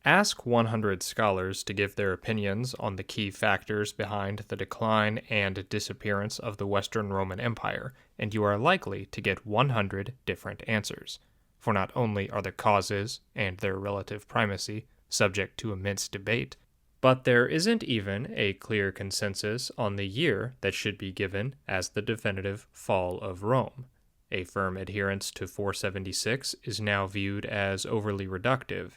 Ask 100 scholars to give their opinions on the key factors behind the decline and disappearance of the Western Roman Empire, and you are likely to get 100 different answers. For not only are the causes and their relative primacy subject to immense debate, but there isn't even a clear consensus on the year that should be given as the definitive fall of Rome. A firm adherence to 476 is now viewed as overly reductive,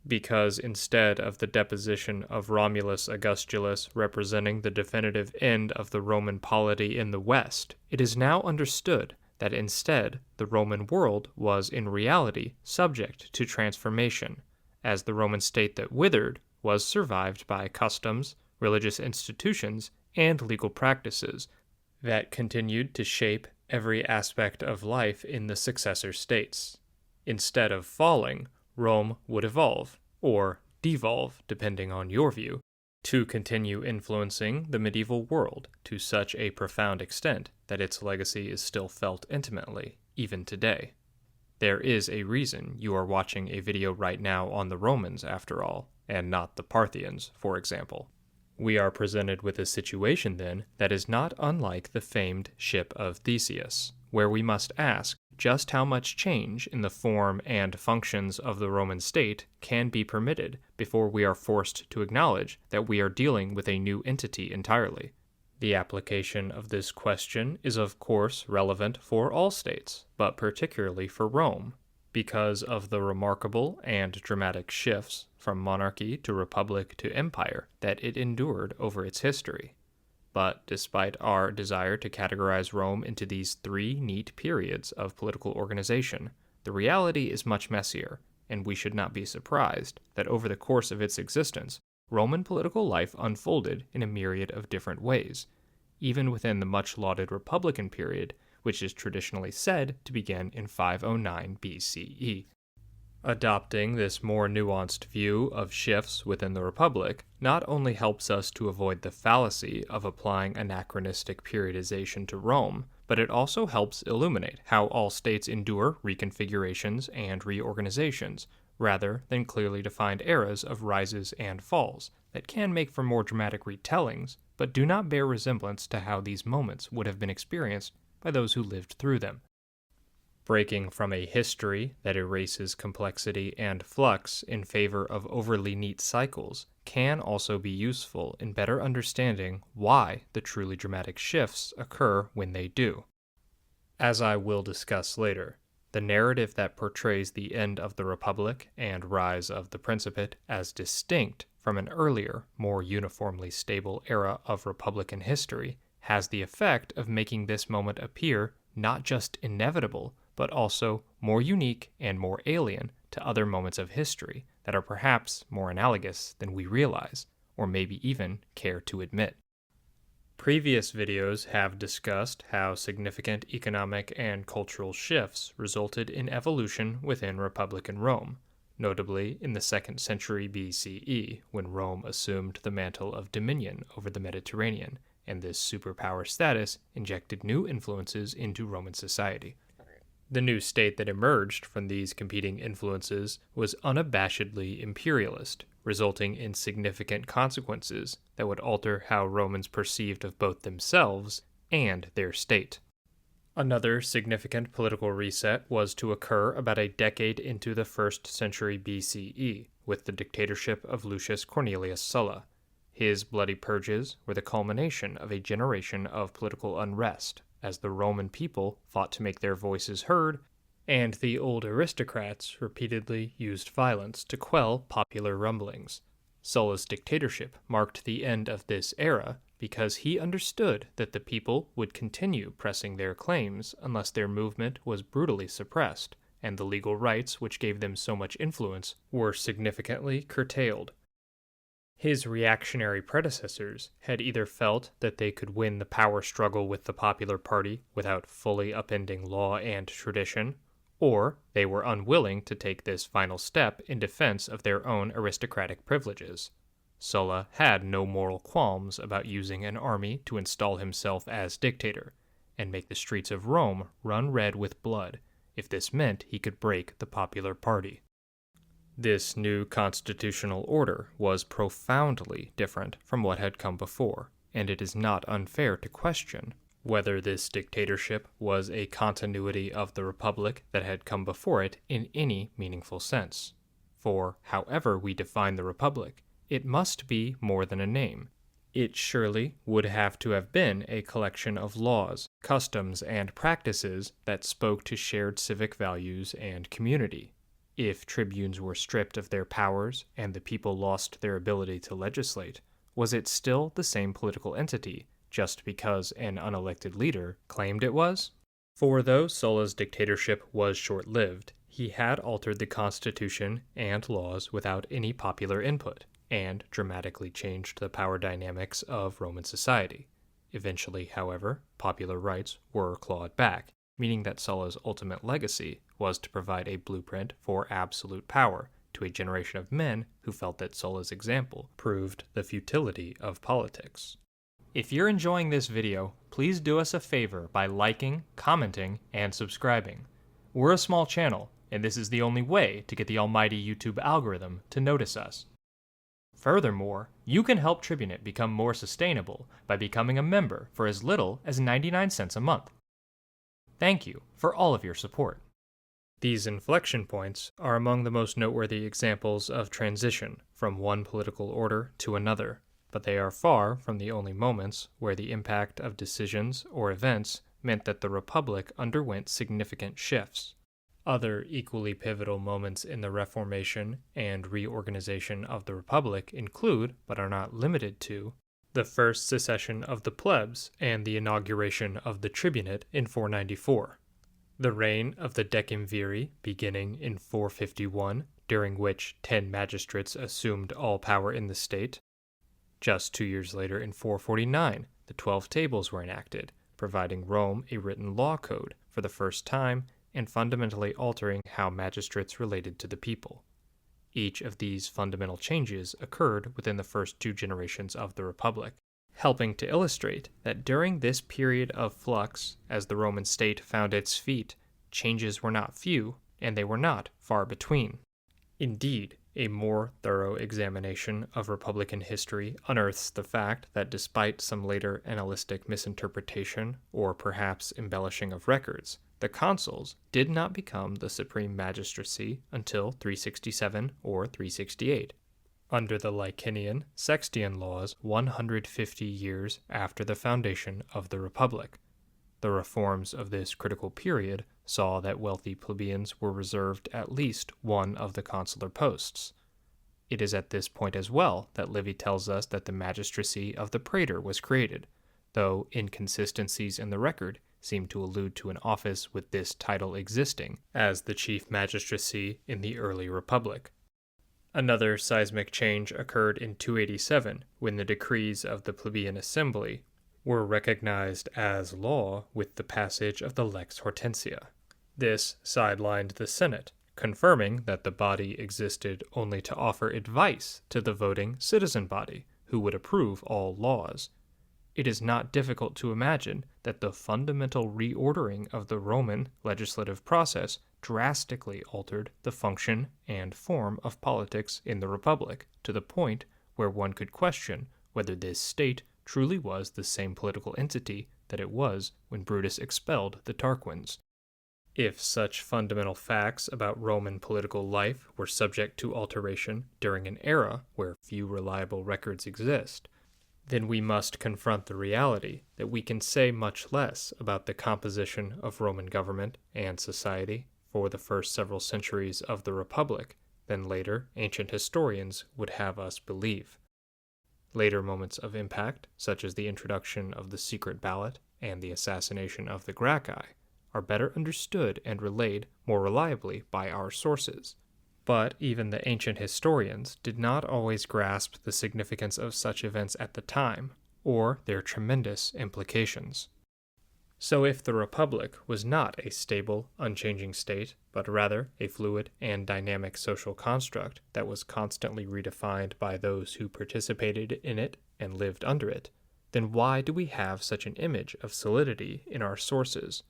because instead of the deposition of Romulus Augustulus representing the definitive end of the Roman polity in the West, it is now understood that instead the Roman world was in reality subject to transformation, as the Roman state that withered was survived by customs, religious institutions, and legal practices that continued to shape every aspect of life in the successor states. Instead of falling, Rome would evolve, or devolve, depending on your view, to continue influencing the medieval world to such a profound extent that its legacy is still felt intimately, even today. There is a reason you are watching a video right now on the Romans, after all, and not the Parthians, for example. We are presented with a situation, then, that is not unlike the famed ship of Theseus, where we must ask just how much change in the form and functions of the Roman state can be permitted before we are forced to acknowledge that we are dealing with a new entity entirely. The application of this question is of course relevant for all states, but particularly for Rome, because of the remarkable and dramatic shifts from monarchy to republic to empire that it endured over its history. But despite our desire to categorize Rome into these three neat periods of political organization, the reality is much messier, and we should not be surprised that over the course of its existence, Roman political life unfolded in a myriad of different ways, even within the much-lauded Republican period, which is traditionally said to begin in 509 BCE. Adopting this more nuanced view of shifts within the Republic not only helps us to avoid the fallacy of applying anachronistic periodization to Rome, but it also helps illuminate how all states endure reconfigurations and reorganizations, rather than clearly defined eras of rises and falls that can make for more dramatic retellings, but do not bear resemblance to how these moments would have been experienced by those who lived through them. Breaking from a history that erases complexity and flux in favor of overly neat cycles can also be useful in better understanding why the truly dramatic shifts occur when they do. As I will discuss later, the narrative that portrays the end of the Republic and rise of the Principate as distinct from an earlier, more uniformly stable era of Republican history has the effect of making this moment appear not just inevitable, but also more unique and more alien to other moments of history that are perhaps more analogous than we realize, or maybe even care to admit. Previous videos have discussed how significant economic and cultural shifts resulted in evolution within Republican Rome, notably in the 2nd century BCE, when Rome assumed the mantle of dominion over the Mediterranean, and this superpower status injected new influences into Roman society. The new state that emerged from these competing influences was unabashedly imperialist, resulting in significant consequences that would alter how Romans perceived of both themselves and their state. Another significant political reset was to occur about a decade into the 1st century BCE, with the dictatorship of Lucius Cornelius Sulla. His bloody purges were the culmination of a generation of political unrest, as the Roman people fought to make their voices heard, and the old aristocrats repeatedly used violence to quell popular rumblings. Sulla's dictatorship marked the end of this era because he understood that the people would continue pressing their claims unless their movement was brutally suppressed, and the legal rights which gave them so much influence were significantly curtailed. His reactionary predecessors had either felt that they could win the power struggle with the popular party without fully upending law and tradition, or they were unwilling to take this final step in defense of their own aristocratic privileges. Sulla had no moral qualms about using an army to install himself as dictator, and make the streets of Rome run red with blood, if this meant he could break the popular party. This new constitutional order was profoundly different from what had come before, and it is not unfair to question whether this dictatorship was a continuity of the republic that had come before it in any meaningful sense. For, however we define the republic, it must be more than a name. It surely would have to have been a collection of laws, customs, and practices that spoke to shared civic values and community. If tribunes were stripped of their powers and the people lost their ability to legislate, was it still the same political entity just because an unelected leader claimed it was? For though Sulla's dictatorship was short-lived, he had altered the constitution and laws without any popular input, and dramatically changed the power dynamics of Roman society. Eventually, however, popular rights were clawed back, meaning that Sulla's ultimate legacy was to provide a blueprint for absolute power to a generation of men who felt that Sulla's example proved the futility of politics. If you're enjoying this video, please do us a favor by liking, commenting, and subscribing. We're a small channel, and this is the only way to get the almighty YouTube algorithm to notice us. Furthermore, you can help Tribunate become more sustainable by becoming a member for as little as 99 cents a month. Thank you for all of your support. These inflection points are among the most noteworthy examples of transition from one political order to another, but they are far from the only moments where the impact of decisions or events meant that the Republic underwent significant shifts. Other equally pivotal moments in the reformation and reorganization of the Republic include, but are not limited to, the first secession of the plebs and the inauguration of the tribunate in 494, the reign of the decemviri beginning in 451, during which 10 magistrates assumed all power in the state. Just 2 years later, in 449, the 12 Tables were enacted, providing Rome a written law code for the first time and fundamentally altering how magistrates related to the people. Each of these fundamental changes occurred within the first 2 generations of the Republic, helping to illustrate that during this period of flux, as the Roman state found its feet, changes were not few, and they were not far between. Indeed, a more thorough examination of Republican history unearths the fact that despite some later annalistic misinterpretation or perhaps embellishing of records, the consuls did not become the supreme magistracy until 367 or 368, under the Licinian Sextian laws 150 years after the foundation of the Republic. The reforms of this critical period saw that wealthy plebeians were reserved at least one of the consular posts. It is at this point as well that Livy tells us that the magistracy of the praetor was created, though inconsistencies in the record seem to allude to an office with this title existing as the chief magistracy in the early Republic. Another seismic change occurred in 287 when the decrees of the plebeian assembly were recognized as law with the passage of the Lex Hortensia. This sidelined the Senate, confirming that the body existed only to offer advice to the voting citizen body, who would approve all laws. It is not difficult to imagine that the fundamental reordering of the Roman legislative process drastically altered the function and form of politics in the Republic, to the point where one could question whether this state truly was the same political entity that it was when Brutus expelled the Tarquins. If such fundamental facts about Roman political life were subject to alteration during an era where few reliable records exist, then we must confront the reality that we can say much less about the composition of Roman government and society for the first several centuries of the Republic than later ancient historians would have us believe. Later moments of impact, such as the introduction of the secret ballot and the assassination of the Gracchi, are better understood and relayed more reliably by our sources. But even the ancient historians did not always grasp the significance of such events at the time, or their tremendous implications. So if the Republic was not a stable, unchanging state, but rather a fluid and dynamic social construct that was constantly redefined by those who participated in it and lived under it, then why do we have such an image of solidity in our sources?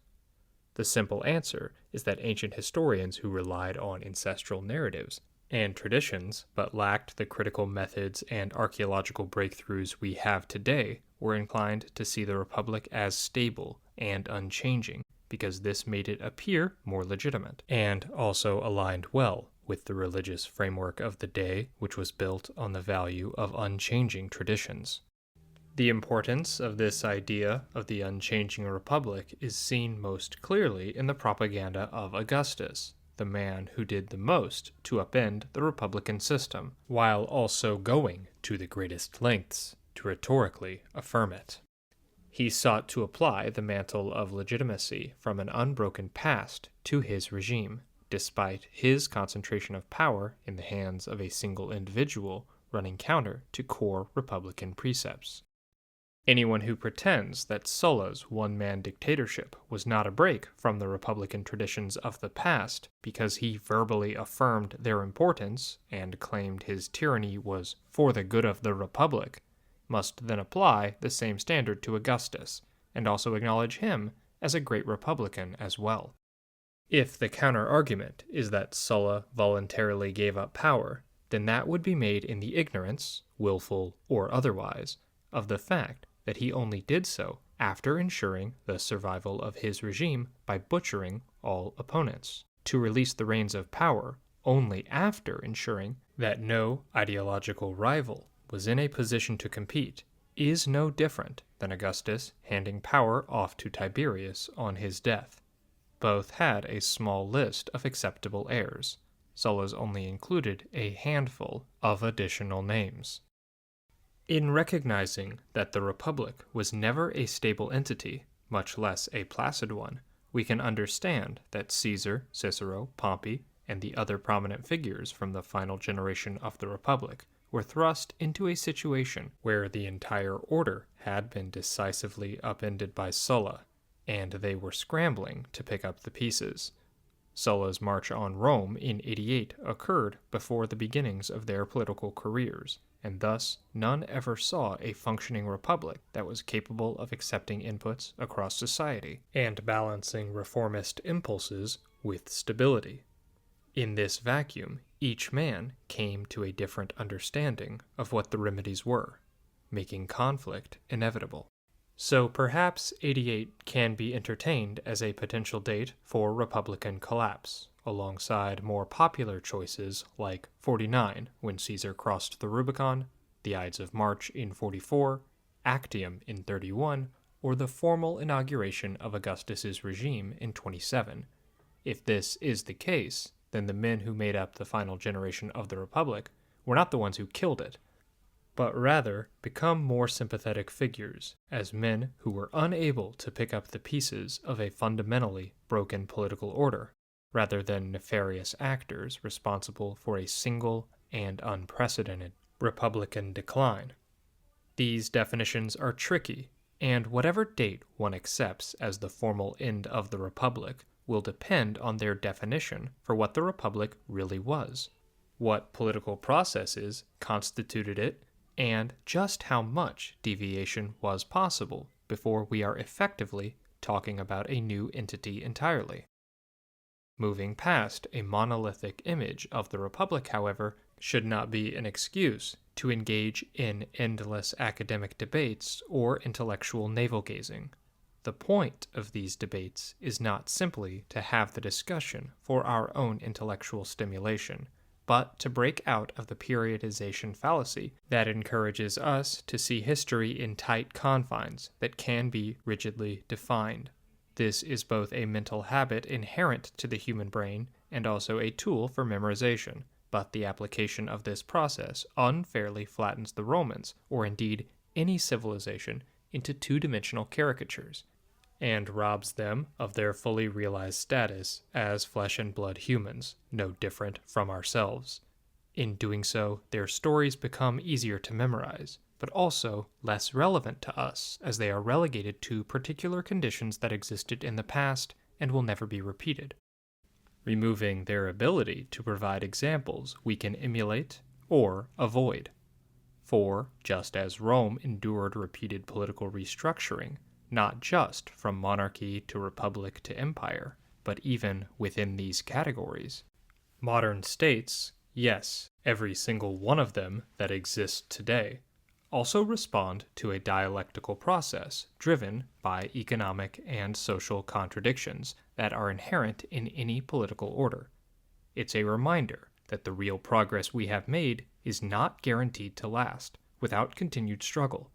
The simple answer is that ancient historians who relied on ancestral narratives and traditions, but lacked the critical methods and archaeological breakthroughs we have today, were inclined to see the Republic as stable and unchanging, because this made it appear more legitimate, and also aligned well with the religious framework of the day, which was built on the value of unchanging traditions. The importance of this idea of the unchanging republic is seen most clearly in the propaganda of Augustus, the man who did the most to upend the republican system, while also going to the greatest lengths to rhetorically affirm it. He sought to apply the mantle of legitimacy from an unbroken past to his regime, despite his concentration of power in the hands of a single individual running counter to core republican precepts. Anyone who pretends that Sulla's one-man dictatorship was not a break from the republican traditions of the past because he verbally affirmed their importance and claimed his tyranny was for the good of the republic must then apply the same standard to Augustus, and also acknowledge him as a great republican as well. If the counter-argument is that Sulla voluntarily gave up power, then that would be made in the ignorance, willful or otherwise, of the fact that he only did so after ensuring the survival of his regime by butchering all opponents, to release the reins of power only after ensuring that no ideological rival was in a position to compete, is no different than Augustus handing power off to Tiberius on his death. Both had a small list of acceptable heirs. Sulla's only included a handful of additional names. In recognizing that the Republic was never a stable entity, much less a placid one, we can understand that Caesar, Cicero, Pompey, and the other prominent figures from the final generation of the Republic were thrust into a situation where the entire order had been decisively upended by Sulla, and they were scrambling to pick up the pieces. Sulla's march on Rome in 88 occurred before the beginnings of their political careers, and thus none ever saw a functioning republic that was capable of accepting inputs across society and balancing reformist impulses with stability. In this vacuum, each man came to a different understanding of what the remedies were, making conflict inevitable. So perhaps 88 can be entertained as a potential date for Republican collapse, alongside more popular choices like 49 when Caesar crossed the Rubicon, the Ides of March in 44, Actium in 31, or the formal inauguration of Augustus's regime in 27. If this is the case, then the men who made up the final generation of the Republic were not the ones who killed it, but rather become more sympathetic figures as men who were unable to pick up the pieces of a fundamentally broken political order, rather than nefarious actors responsible for a single and unprecedented Republican decline. These definitions are tricky, and whatever date one accepts as the formal end of the Republic will depend on their definition for what the Republic really was, what political processes constituted it, and just how much deviation was possible before we are effectively talking about a new entity entirely. Moving past a monolithic image of the Republic, however, should not be an excuse to engage in endless academic debates or intellectual navel-gazing. The point of these debates is not simply to have the discussion for our own intellectual stimulation, but to break out of the periodization fallacy that encourages us to see history in tight confines that can be rigidly defined. This is both a mental habit inherent to the human brain and also a tool for memorization, but the application of this process unfairly flattens the Romans, or indeed any civilization, into two-dimensional caricatures, and robs them of their fully realized status as flesh and blood humans, no different from ourselves. In doing so, their stories become easier to memorize, but also less relevant to us as they are relegated to particular conditions that existed in the past and will never be repeated, removing their ability to provide examples we can emulate or avoid. For, just as Rome endured repeated political restructuring, not just from monarchy to republic to empire, but even within these categories, modern states Yes, every single one of them that exists today also respond to a dialectical process driven by economic and social contradictions that are inherent in any political order. It's a reminder that the real progress we have made is not guaranteed to last without continued struggle,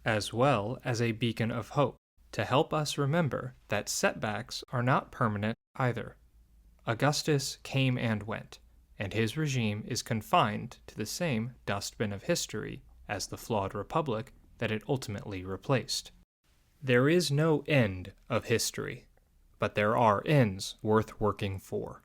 as well as a beacon of hope to help us remember that setbacks are not permanent either. Augustus came and went, and his regime is confined to the same dustbin of history as the flawed republic that it ultimately replaced. There is no end of history, but there are ends worth working for.